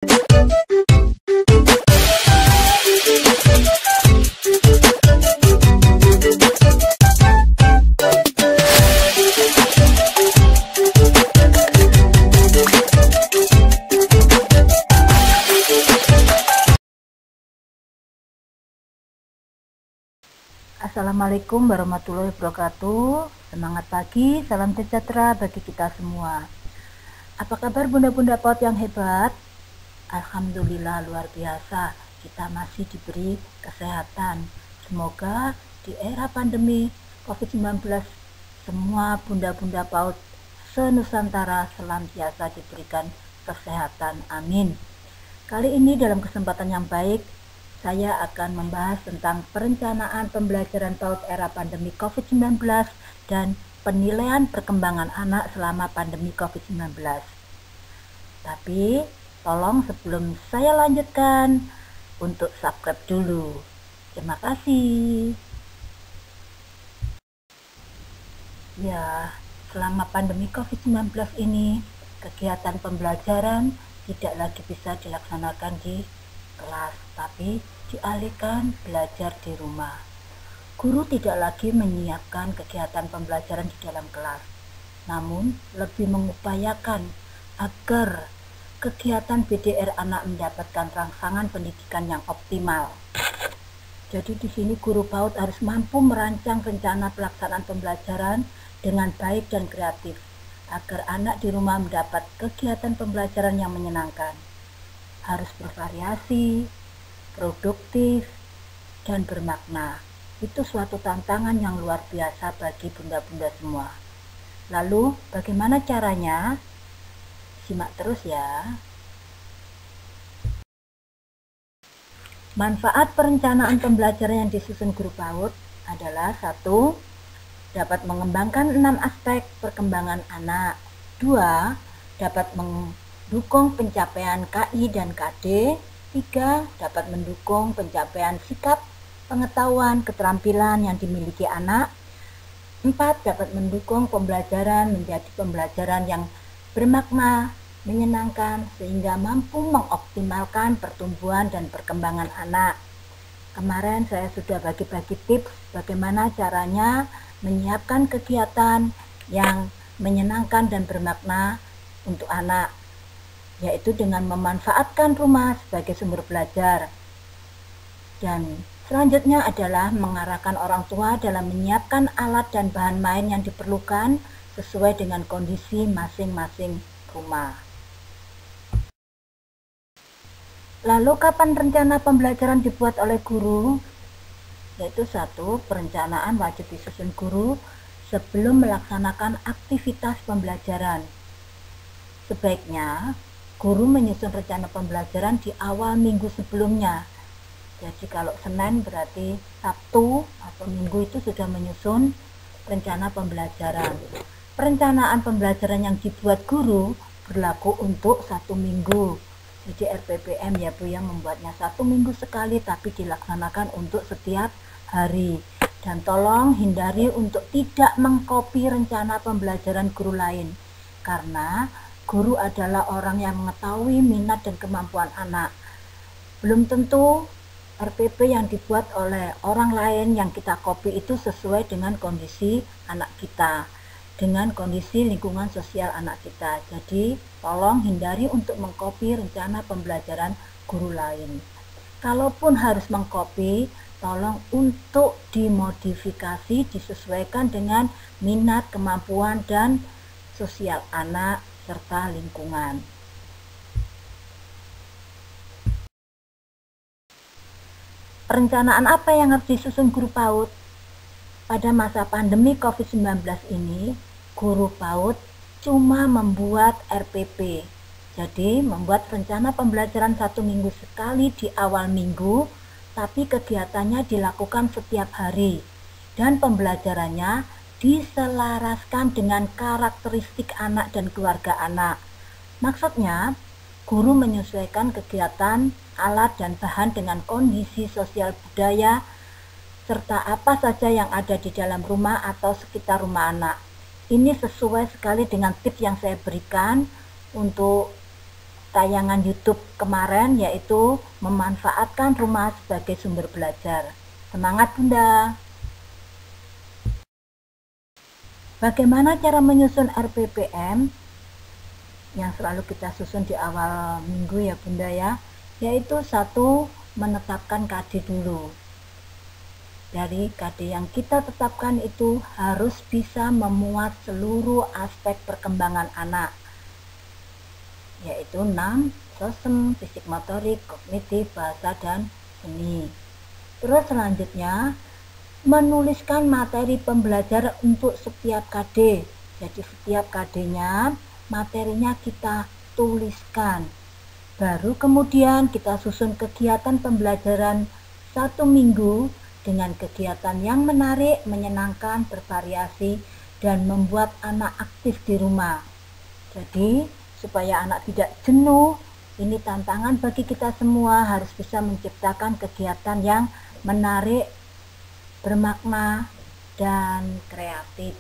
Assalamualaikum warahmatullahi wabarakatuh. Semangat pagi, salam sejahtera bagi kita semua. Apa kabar bunda-bunda PAUD yang hebat? Alhamdulillah luar biasa, kita masih diberi kesehatan. Semoga di era pandemi COVID-19 semua bunda-bunda PAUD se-Nusantara senantiasa diberikan kesehatan. Amin. Kali ini dalam kesempatan yang baik, saya akan membahas tentang perencanaan pembelajaran PAUD era pandemi COVID-19 dan penilaian perkembangan anak selama pandemi COVID-19. Tapi, tolong sebelum saya lanjutkan, untuk subscribe dulu. Terima kasih. Ya, selama pandemi COVID-19 ini, kegiatan pembelajaran tidak lagi bisa dilaksanakan di kelas, tapi dialihkan belajar di rumah. Guru tidak lagi menyiapkan kegiatan pembelajaran di dalam kelas, namun lebih mengupayakan agar kegiatan BDR anak mendapatkan rangsangan pendidikan yang optimal. Jadi di sini guru PAUD harus mampu merancang rencana pelaksanaan pembelajaran dengan baik dan kreatif, agar anak di rumah mendapat kegiatan pembelajaran yang menyenangkan. Harus bervariasi, produktif, dan bermakna. Itu suatu tantangan yang luar biasa bagi bunda-bunda semua. Lalu, bagaimana caranya? Simak terus ya. Manfaat perencanaan pembelajaran yang disusun guru PAUD adalah 1. Dapat mengembangkan 6 aspek perkembangan anak. 2. Dapat mendukung pencapaian KI dan KD. 3. Dapat mendukung pencapaian sikap, pengetahuan, keterampilan yang dimiliki anak. 4. Dapat mendukung pembelajaran menjadi pembelajaran yang bermakna, menyenangkan, sehingga mampu mengoptimalkan pertumbuhan dan perkembangan anak. Kemarin saya sudah bagi-bagi tips bagaimana caranya menyiapkan kegiatan yang menyenangkan dan bermakna untuk anak, yaitu dengan memanfaatkan rumah sebagai sumber belajar. Dan selanjutnya adalah mengarahkan orang tua dalam menyiapkan alat dan bahan main yang diperlukan sesuai dengan kondisi masing-masing rumah. Lalu kapan rencana pembelajaran dibuat oleh guru? Yaitu 1. Perencanaan wajib disusun guru sebelum melaksanakan aktivitas pembelajaran. Sebaiknya guru menyusun rencana pembelajaran di awal minggu sebelumnya. Jadi kalau Senin berarti Sabtu atau Minggu itu sudah menyusun rencana pembelajaran. Perencanaan pembelajaran yang dibuat guru berlaku untuk 1 minggu. Jadi RPPM ya Bu yang membuatnya 1 minggu sekali, tapi dilaksanakan untuk setiap hari. Dan tolong hindari untuk tidak mengcopy rencana pembelajaran guru lain, karena guru adalah orang yang mengetahui minat dan kemampuan anak. Belum tentu RPP yang dibuat oleh orang lain yang kita copy itu sesuai dengan kondisi anak kita, dengan kondisi lingkungan sosial anak kita. Jadi tolong hindari untuk mengcopy rencana pembelajaran guru lain. Kalaupun harus mengcopy, tolong untuk dimodifikasi, disesuaikan dengan minat, kemampuan, dan sosial anak serta lingkungan. Perencanaan apa yang harus disusun guru PAUD? Pada masa pandemi COVID-19 ini, guru PAUD cuma membuat RPP. Jadi membuat rencana pembelajaran 1 minggu sekali di awal minggu, tapi kegiatannya dilakukan setiap hari. Dan pembelajarannya diselaraskan dengan karakteristik anak dan keluarga anak. Maksudnya, guru menyesuaikan kegiatan, alat, dan bahan dengan kondisi sosial budaya, serta apa saja yang ada di dalam rumah atau sekitar rumah anak. Ini sesuai sekali dengan tips yang saya berikan untuk tayangan YouTube kemarin, yaitu memanfaatkan rumah sebagai sumber belajar. Semangat Bunda! Bagaimana cara menyusun RPPM yang selalu kita susun di awal minggu ya Bunda ya? Yaitu satu, menetapkan KD dulu. Dari KD yang kita tetapkan itu harus bisa memuat seluruh aspek perkembangan anak, yaitu 6, sosem, fisik motorik, kognitif, bahasa, dan seni. Terus selanjutnya, menuliskan materi pembelajaran untuk setiap KD. Jadi setiap KD-nya, materinya kita tuliskan. Baru kemudian kita susun kegiatan pembelajaran 1 minggu dengan kegiatan yang menarik, menyenangkan, bervariasi, dan membuat anak aktif di rumah. Jadi, supaya anak tidak jenuh, ini tantangan bagi kita semua, harus bisa menciptakan kegiatan yang menarik, bermakna, dan kreatif.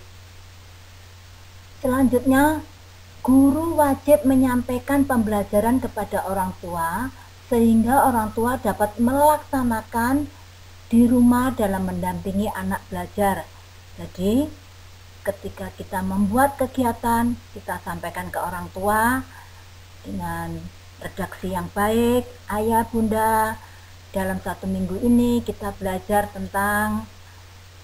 Selanjutnya, guru wajib menyampaikan pembelajaran kepada orang tua, sehingga orang tua dapat melaksanakan di rumah dalam mendampingi anak belajar. Jadi ketika kita membuat kegiatan, kita sampaikan ke orang tua dengan redaksi yang baik. Ayah, Bunda, dalam 1 minggu ini kita belajar tentang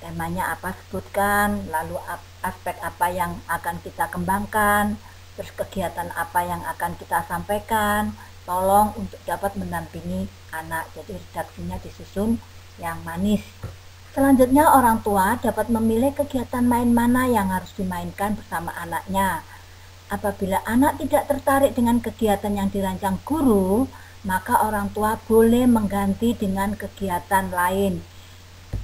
temanya apa, sebutkan, lalu aspek apa yang akan kita kembangkan, terus kegiatan apa yang akan kita sampaikan, tolong untuk dapat mendampingi anak. Jadi redaksinya disusun yang manis. Selanjutnya, orang tua dapat memilih kegiatan main mana yang harus dimainkan bersama anaknya. Apabila anak tidak tertarik dengan kegiatan yang dirancang guru, maka orang tua boleh mengganti dengan kegiatan lain.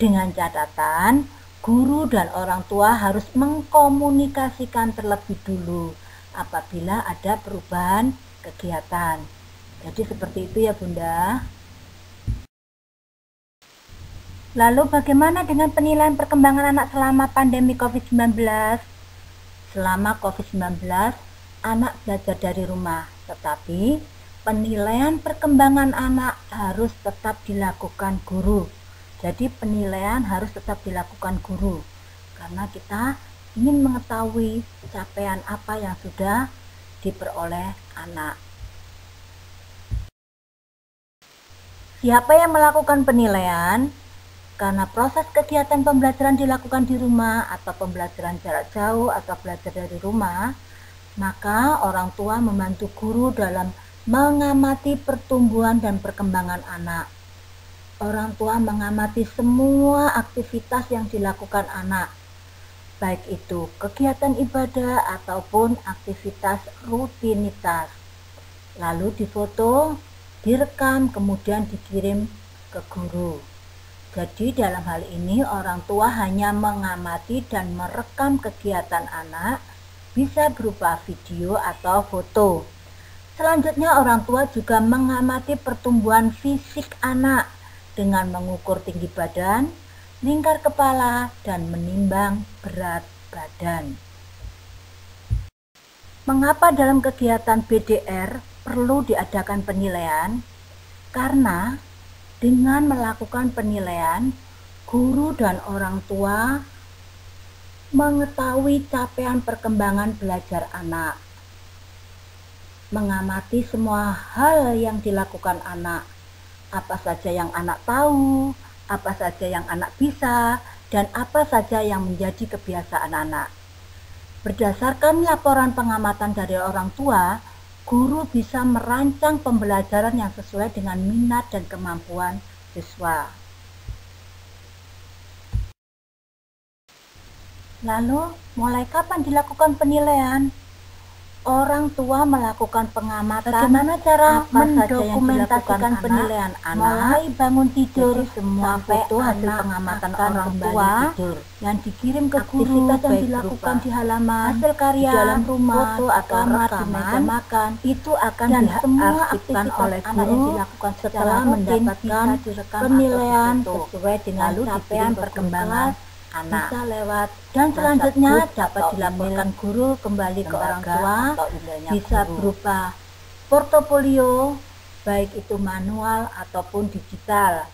Dengan catatan, guru dan orang tua harus mengkomunikasikan terlebih dulu apabila ada perubahan kegiatan. Jadi seperti itu ya Bunda. Lalu bagaimana dengan penilaian perkembangan anak selama pandemi COVID-19? Selama COVID-19, anak belajar dari rumah, tetapi penilaian perkembangan anak harus tetap dilakukan guru. Jadi penilaian harus tetap dilakukan guru, karena kita ingin mengetahui capaian apa yang sudah diperoleh anak. Siapa yang melakukan penilaian? Karena proses kegiatan pembelajaran dilakukan di rumah atau pembelajaran jarak jauh atau belajar dari rumah, maka orang tua membantu guru dalam mengamati pertumbuhan dan perkembangan anak. Orang tua mengamati semua aktivitas yang dilakukan anak, baik itu kegiatan ibadah ataupun aktivitas rutinitas. Lalu difoto, direkam, kemudian dikirim ke guru. Jadi dalam hal ini orang tua hanya mengamati dan merekam kegiatan anak, bisa berupa video atau foto. Selanjutnya orang tua juga mengamati pertumbuhan fisik anak dengan mengukur tinggi badan, lingkar kepala, dan menimbang berat badan. Mengapa dalam kegiatan BDR perlu diadakan penilaian? Karena dengan melakukan penilaian, guru dan orang tua mengetahui capaian perkembangan belajar anak, mengamati semua hal yang dilakukan anak, apa saja yang anak tahu, apa saja yang anak bisa, dan apa saja yang menjadi kebiasaan anak. Berdasarkan laporan pengamatan dari orang tua, guru bisa merancang pembelajaran yang sesuai dengan minat dan kemampuan siswa. Lalu, mulai kapan dilakukan penilaian? Orang tua melakukan pengamatan. Bagaimana cara mendokumentasikan penilaian anak? Mulai bangun tidur, semua foto hasil pengamatan orang tua yang dikirim ke guru, yang dilakukan di halaman, hasil karya, di dalam rumah, foto atau kamar, di meja makan, itu akan diaktifkan oleh guru dilakukan setelah mendapatkan penilaian sesuai dengan capaian perkembangan anak. Bisa lewat dan selanjutnya dapat dilaporkan guru kembali ke orang tua, bisa berupa portofolio, baik itu manual ataupun digital.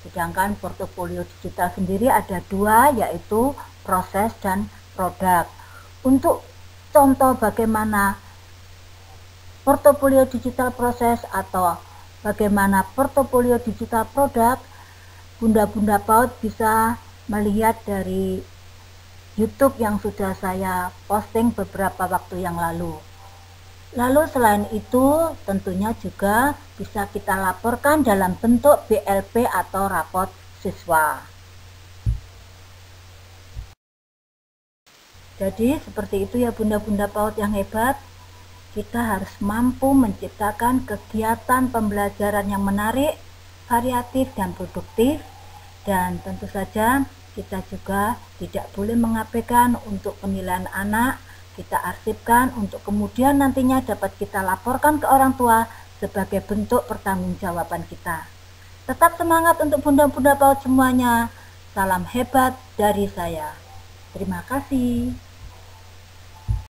Sedangkan portofolio digital sendiri ada dua, yaitu proses dan produk. Untuk contoh bagaimana portofolio digital proses atau bagaimana portofolio digital produk, Bunda-bunda PAUD bisa melihat dari YouTube yang sudah saya posting beberapa waktu yang lalu. Lalu selain itu tentunya juga bisa kita laporkan dalam bentuk BLP atau rapot siswa. Jadi seperti itu ya bunda-bunda PAUD yang hebat. Kita harus mampu menciptakan kegiatan pembelajaran yang menarik, variatif dan produktif. Dan tentu saja kita juga tidak boleh mengabaikan untuk penilaian anak. Kita arsipkan untuk kemudian nantinya dapat kita laporkan ke orang tua sebagai bentuk pertanggungjawaban kita. Tetap semangat untuk bunda-bunda PAUD semuanya. Salam hebat dari saya. Terima kasih.